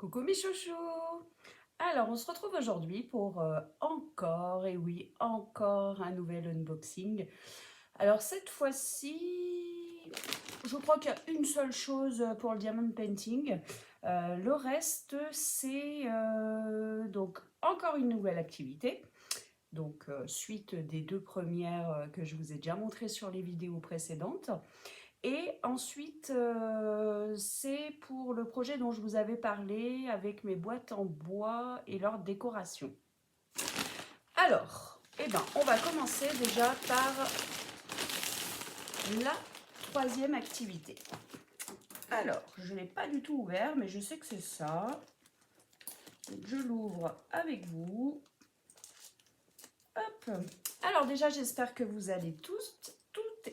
Coucou mes chouchous! Alors, on se retrouve aujourd'hui pour encore, et oui, encore un nouvel unboxing. Alors, cette fois-ci, je crois qu'il y a une seule chose pour le diamond painting. Le reste, c'est donc encore une nouvelle activité. Donc, suite des deux premières que je vous ai déjà montrées sur les vidéos précédentes. Et ensuite, c'est pour le projet dont je vous avais parlé avec mes boîtes en bois et leur décoration. Alors, eh ben, on va commencer déjà par la troisième activité. Alors, je ne l'ai pas du tout ouvert, mais je sais que c'est ça. Donc, je l'ouvre avec vous. Hop. Alors déjà, j'espère que vous allez toutes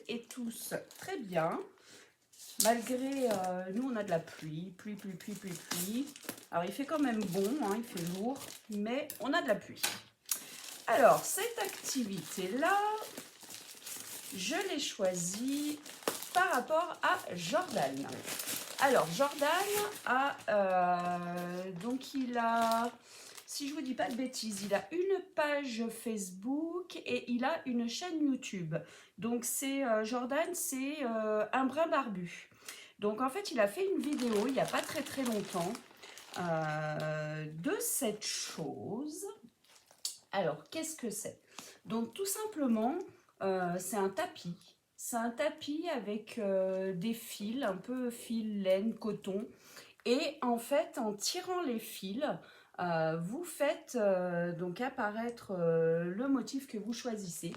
et tous très bien. Malgré, nous on a de la pluie. Alors il fait quand même bon, hein, il fait lourd, mais on a de la pluie. Alors cette activité-là, je l'ai choisie par rapport à Jordan. Alors Jordan donc il a, si je vous dis pas de bêtises, il a une page Facebook et il a une chaîne YouTube. Donc c'est Jordan, c'est un brin barbu. Donc en fait, il a fait une vidéo il n'y a pas très longtemps de cette chose. Alors, qu'est-ce que c'est? Donc tout simplement, c'est un tapis. C'est un tapis avec des fils, un peu fil, laine, coton. Et en fait, en tirant les fils, vous faites donc apparaître le motif que vous choisissez.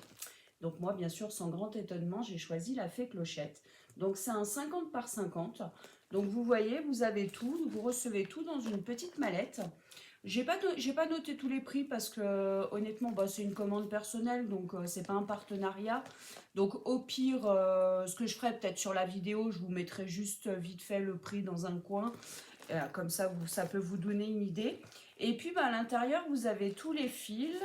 Donc moi, bien sûr, sans grand étonnement, j'ai choisi la fée clochette. Donc c'est un 50 par 50. Donc vous voyez, vous avez tout, vous recevez tout dans une petite mallette. J'ai pas noté tous les prix parce que honnêtement, bah, c'est une commande personnelle, donc c'est pas un partenariat. Donc au pire, ce que je ferai peut-être sur la vidéo, je vous mettrai juste vite fait le prix dans un coin. Comme ça, ça peut vous donner une idée. Et puis bah, à l'intérieur, vous avez tous les fils,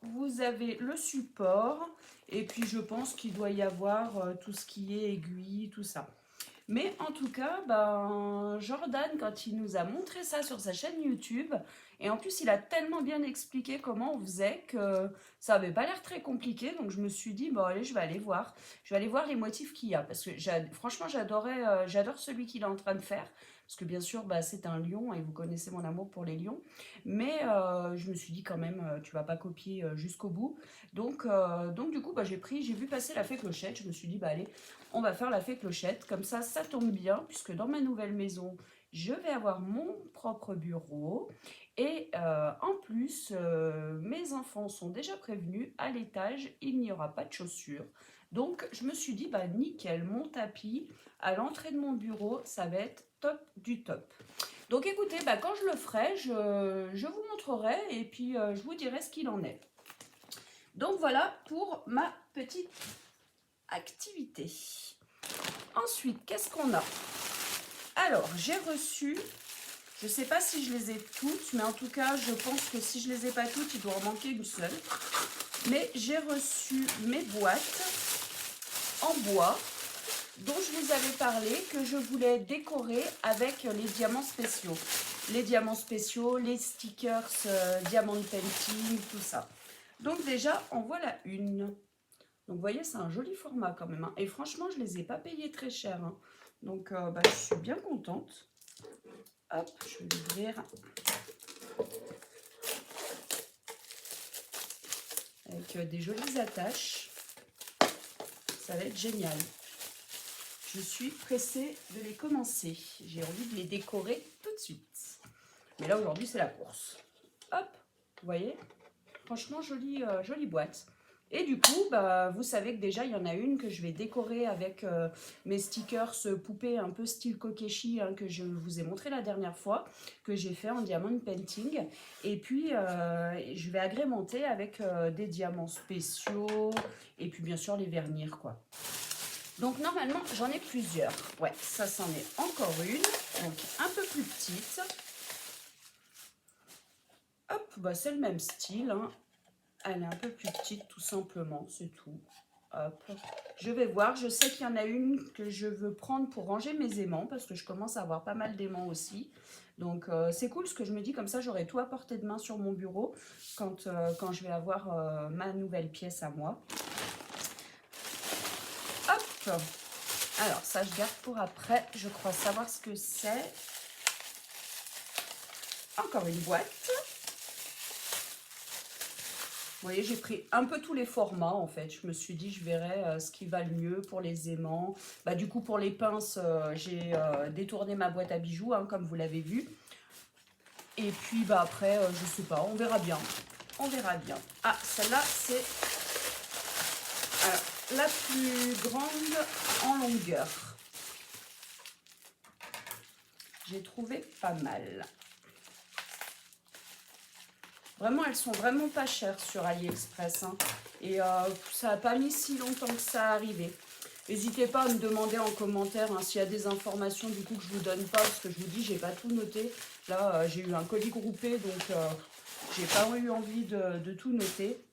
vous avez le support, et puis je pense qu'il doit y avoir tout ce qui est aiguille, tout ça. Mais en tout cas, ben, Jordan, quand il nous a montré ça sur sa chaîne YouTube, et en plus il a tellement bien expliqué comment on faisait que ça n'avait pas l'air très compliqué, donc je me suis dit, bon allez, je vais aller voir. Je vais aller voir les motifs qu'il y a, parce que franchement j'adore celui qu'il est en train de faire, parce que bien sûr bah, c'est un lion, et vous connaissez mon amour pour les lions, mais je me suis dit quand même, tu vas pas copier jusqu'au bout. Donc du coup, bah, j'ai vu passer la fée clochette, je me suis dit, bah allez, on va faire la fée clochette, comme ça tombe bien, puisque dans ma nouvelle maison, je vais avoir mon propre bureau. Et en plus, mes enfants sont déjà prévenus, à l'étage, il n'y aura pas de chaussures. Donc, je me suis dit, bah nickel, mon tapis, à l'entrée de mon bureau, ça va être top du top. Donc, écoutez, bah, quand je le ferai, je vous montrerai et puis je vous dirai ce qu'il en est. Donc, voilà pour ma petite activité. Ensuite, qu'est-ce qu'on a? Alors, j'ai reçu, je ne sais pas si je les ai toutes, mais en tout cas, je pense que si je ne les ai pas toutes, il doit en manquer une seule. Mais j'ai reçu mes boîtes en bois, dont je vous avais parlé, que je voulais décorer avec les diamants spéciaux. Les diamants spéciaux, les stickers, diamant painting, tout ça. Donc déjà, en voilà une. Donc vous voyez, c'est un joli format quand même, hein. Et franchement, je ne les ai pas payés très cher, hein. Donc bah, je suis bien contente. Hop, je vais l'ouvrir. Avec des jolies attaches. Ça va être génial. Je suis pressée de les commencer. J'ai envie de les décorer tout de suite. Mais là, aujourd'hui, c'est la course. Hop, vous voyez? Franchement, jolie boîte. Et du coup, bah, vous savez que déjà, il y en a une que je vais décorer avec mes stickers poupées un peu style Kokeshi, hein, que je vous ai montré la dernière fois, que j'ai fait en diamond painting. Et puis, je vais agrémenter avec des diamants spéciaux et puis bien sûr les vernir, quoi. Donc normalement, j'en ai plusieurs. Ouais, ça c'en est encore une, donc un peu plus petite. Hop, bah, c'est le même style, hein. Elle est un peu plus petite, tout simplement, c'est tout. Hop. Je vais voir, je sais qu'il y en a une que je veux prendre pour ranger mes aimants, parce que je commence à avoir pas mal d'aimants aussi. Donc c'est cool, ce que je me dis, comme ça j'aurai tout à portée de main sur mon bureau quand je vais avoir ma nouvelle pièce à moi. Hop! Alors ça je garde pour après, je crois savoir ce que c'est. Encore une boîte. Vous voyez, j'ai pris un peu tous les formats en fait. Je me suis dit, je verrai ce qui va le mieux pour les aimants. Bah, du coup, pour les pinces, j'ai détourné ma boîte à bijoux, hein, comme vous l'avez vu. Et puis, bah, après, je sais pas, on verra bien. On verra bien. Ah, celle-là, c'est la plus grande en longueur. J'ai trouvé pas mal. Vraiment, elles sont vraiment pas chères sur AliExpress. Hein. Et ça n'a pas mis si longtemps que ça à arriver. N'hésitez pas à me demander en commentaire hein, s'il y a des informations du coup que je vous donne pas. Parce que je vous dis, j'ai pas tout noté. Là, j'ai eu un colis groupé. Donc, j'ai pas eu envie de tout noter.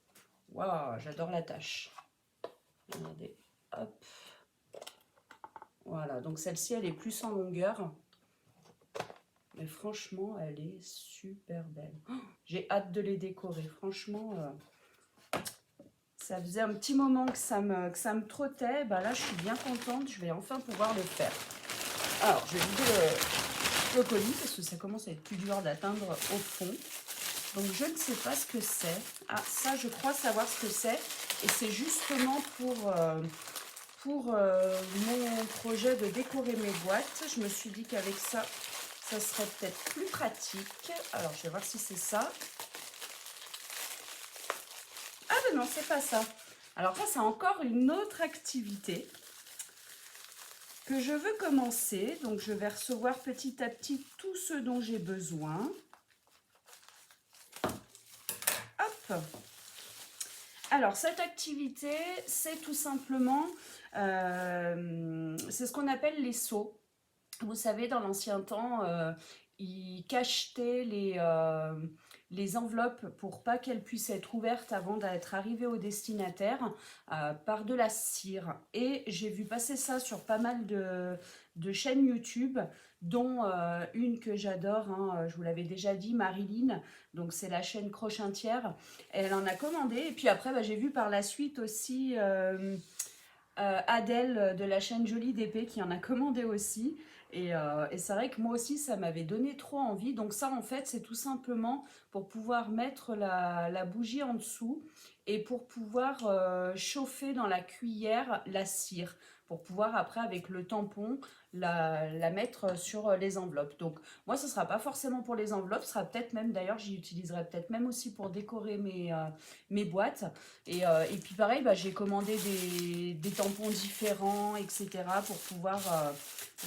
Waouh, j'adore la tâche. Regardez. Hop. Voilà. Donc, celle-ci, elle est plus en longueur. Mais franchement, elle est super belle. Oh, j'ai hâte de les décorer. Franchement, ça faisait un petit moment que ça me trottait. Bah là, je suis bien contente. Je vais enfin pouvoir le faire. Alors, je vais vider le colis parce que ça commence à être plus dur d'atteindre au fond. Donc, je ne sais pas ce que c'est. Ah, ça, je crois savoir ce que c'est. Et c'est justement pour mon projet de décorer mes boîtes. Je me suis dit qu'avec ça... ça serait peut-être plus pratique. Alors, je vais voir si c'est ça. Ah ben non, c'est pas ça. Alors ça, c'est encore une autre activité que je veux commencer. Donc, je vais recevoir petit à petit tout ce dont j'ai besoin. Hop. Alors, cette activité, c'est tout simplement... c'est ce qu'on appelle les seaux. Vous savez, dans l'ancien temps, ils cachetaient les enveloppes pour pas qu'elles puissent être ouvertes avant d'être arrivées au destinataire par de la cire. Et j'ai vu passer ça sur pas mal de chaînes YouTube, dont une que j'adore, hein, je vous l'avais déjà dit, Marilyn. Donc c'est la chaîne Crochintière. Elle en a commandé. Et puis après, bah, j'ai vu par la suite aussi... Adèle de la chaîne Jolie d'épée qui en a commandé aussi. Et c'est vrai que moi aussi, ça m'avait donné trop envie. Donc ça, en fait, c'est tout simplement pour pouvoir mettre la bougie en dessous et pour pouvoir chauffer dans la cuillère la cire. Pour pouvoir après, avec le tampon, la mettre sur les enveloppes. Donc moi, ce ne sera pas forcément pour les enveloppes. Ce sera peut-être même, d'ailleurs, j'y utiliserai peut-être même aussi pour décorer mes boîtes. Et puis pareil, bah, j'ai commandé des tampons différents, etc. pour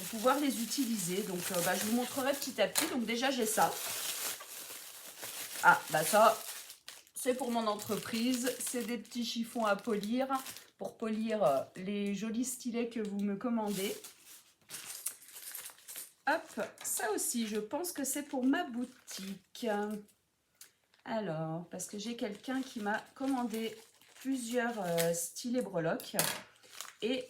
pouvoir les utiliser. Donc bah, je vous montrerai petit à petit. Donc déjà j'ai ça. Ah bah ça, c'est pour mon entreprise. C'est des petits chiffons à polir pour polir les jolis stylets que vous me commandez. Hop, ça aussi, je pense que c'est pour ma boutique. Alors, parce que j'ai quelqu'un qui m'a commandé plusieurs stylets breloques et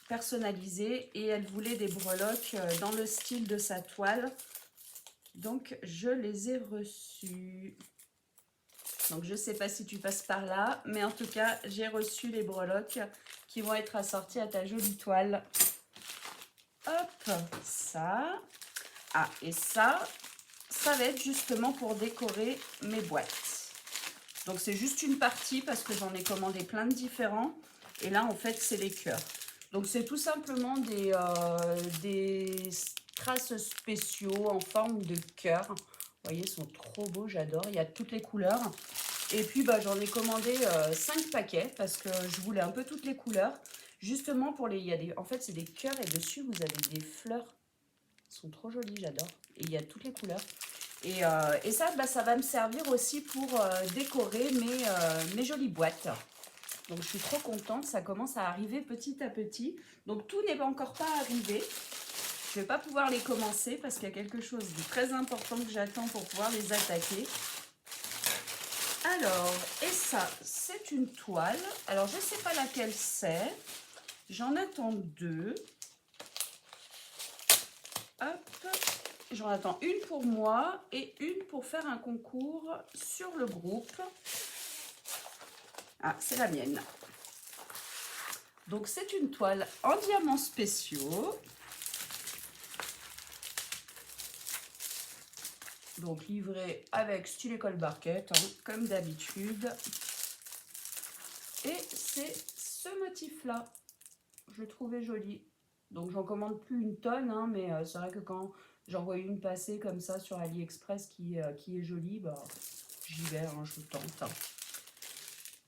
personnalisés, et elle voulait des breloques dans le style de sa toile. Donc, je les ai reçus. Donc, je ne sais pas si tu passes par là, mais en tout cas, j'ai reçu les breloques qui vont être assorties à ta jolie toile. Hop, ça. Ah, et ça va être justement pour décorer mes boîtes. Donc c'est juste une partie parce que j'en ai commandé plein de différents. Et là en fait c'est les cœurs. Donc c'est tout simplement des strass spéciaux en forme de cœur. Vous voyez, ils sont trop beaux, j'adore. Il y a toutes les couleurs. Et puis bah, j'en ai commandé 5 paquets parce que je voulais un peu toutes les couleurs. Justement pour les... en fait c'est des cœurs et dessus vous avez des fleurs. Ils sont trop jolis, j'adore. Et il y a toutes les couleurs. Et ça, bah, ça va me servir aussi pour décorer mes jolies boîtes. Donc, je suis trop contente. Ça commence à arriver petit à petit. Donc, tout n'est encore pas arrivé. Je ne vais pas pouvoir les commencer parce qu'il y a quelque chose de très important que j'attends pour pouvoir les attaquer. Alors, et ça, c'est une toile. Alors, je ne sais pas laquelle c'est. J'en attends 2. Hop. J'en attends une pour moi et une pour faire un concours sur le groupe. Ah, c'est la mienne. Donc, c'est une toile en diamants spéciaux. Donc, livrée avec style école barquette, hein, comme d'habitude. Et c'est ce motif-là. Je le trouvais joli. Donc, j'en commande plus une tonne, hein, mais c'est vrai que quand j'en vois une passer comme ça sur AliExpress qui est jolie, bah, j'y vais, hein, je tente.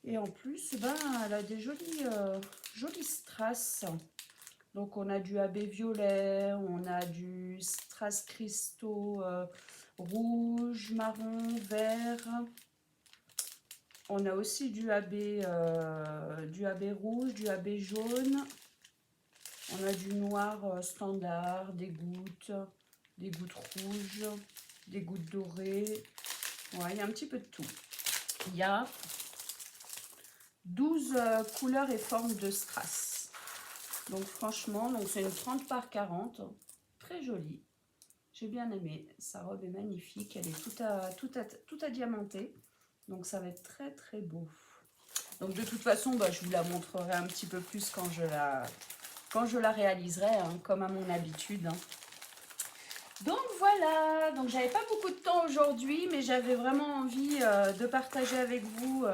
Et en plus, ben, elle a des jolies strass. Donc, on a du AB violet, on a du strass cristaux rouge, marron, vert. On a aussi du AB rouge, du AB jaune. On a du noir standard, des gouttes rouges, des gouttes dorées. Ouais, il y a un petit peu de tout. Il y a 12 couleurs et formes de strass. Donc franchement, c'est une 30 par 40. Très jolie. J'ai bien aimé. Sa robe est magnifique. Elle est tout à diamanter. Donc ça va être très très beau. Donc de toute façon, bah, je vous la montrerai un petit peu plus quand je la réaliserai, hein, comme à mon habitude. Hein. Donc voilà, donc j'avais pas beaucoup de temps aujourd'hui, mais j'avais vraiment envie de partager avec vous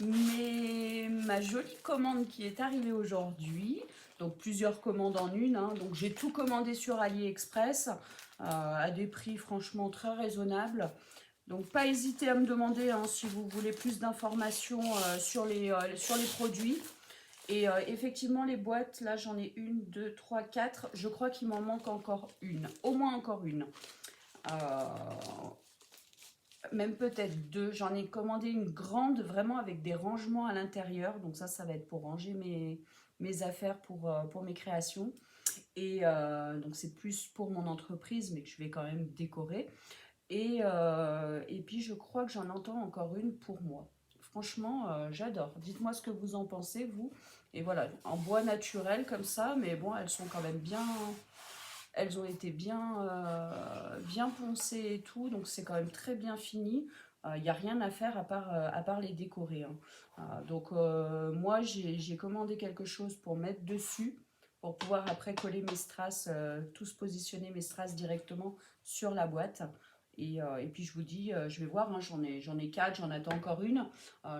ma jolie commande qui est arrivée aujourd'hui. Donc plusieurs commandes en une, hein. Donc j'ai tout commandé sur AliExpress à des prix franchement très raisonnables. Donc pas hésiter à me demander hein, si vous voulez plus d'informations sur les produits. Et effectivement, les boîtes, là, j'en ai 1, 2, 3, 4. Je crois qu'il m'en manque encore une. Au moins encore une. Même peut-être 2. J'en ai commandé une grande, vraiment avec des rangements à l'intérieur. Donc ça va être pour ranger mes affaires pour mes créations. Et donc c'est plus pour mon entreprise, mais que je vais quand même décorer. Et puis, je crois que j'en entends encore une pour moi. Franchement, j'adore. Dites-moi ce que vous en pensez, vous. Et voilà, en bois naturel comme ça, mais bon, elles sont quand même bien... Elles ont été bien poncées et tout, donc c'est quand même très bien fini. Il n'y a rien à faire à part les décorer. Hein. Donc, moi, j'ai commandé quelque chose pour mettre dessus, pour pouvoir après coller mes strass, tous positionner mes strass directement sur la boîte. Et puis je vous dis, je vais voir, hein, j'en ai 4, j'en attends encore une.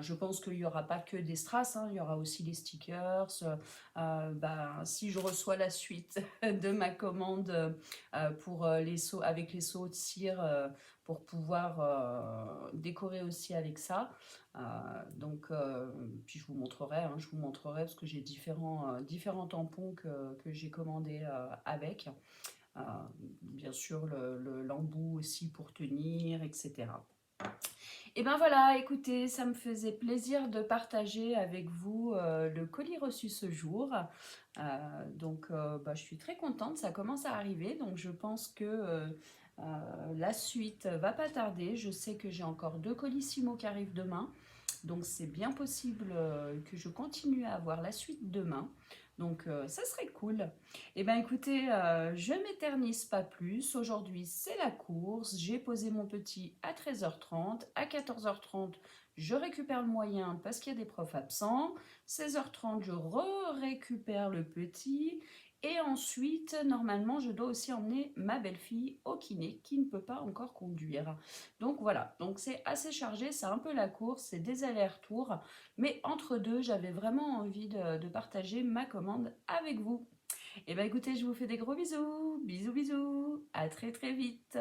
Je pense qu'il n'y aura pas que des strass, hein, il y aura aussi les stickers. Si je reçois la suite de ma commande pour les seaux, avec les seaux de cire, pour pouvoir décorer aussi avec ça. Puis je vous montrerai, hein, parce que j'ai différents tampons que j'ai commandés avec. Bien sûr, l'embout aussi pour tenir, etc. Et ben voilà, écoutez, ça me faisait plaisir de partager avec vous le colis reçu ce jour. Je suis très contente, ça commence à arriver, donc je pense que la suite va pas tarder. Je sais que j'ai encore 2 colissimo qui arrivent demain, donc c'est bien possible que je continue à avoir la suite demain. Donc ça serait cool. Et bien écoutez, je m'éternise pas plus. Aujourd'hui c'est la course. J'ai posé mon petit à 13h30. À 14h30, je récupère le moyen parce qu'il y a des profs absents. 16h30, je récupère le petit. Et ensuite, normalement, je dois aussi emmener ma belle-fille au kiné qui ne peut pas encore conduire. Donc voilà, donc c'est assez chargé, c'est un peu la course, c'est des allers-retours. Mais entre deux, j'avais vraiment envie de partager ma commande avec vous. Et bien écoutez, je vous fais des gros bisous. Bisous, bisous. À très très vite.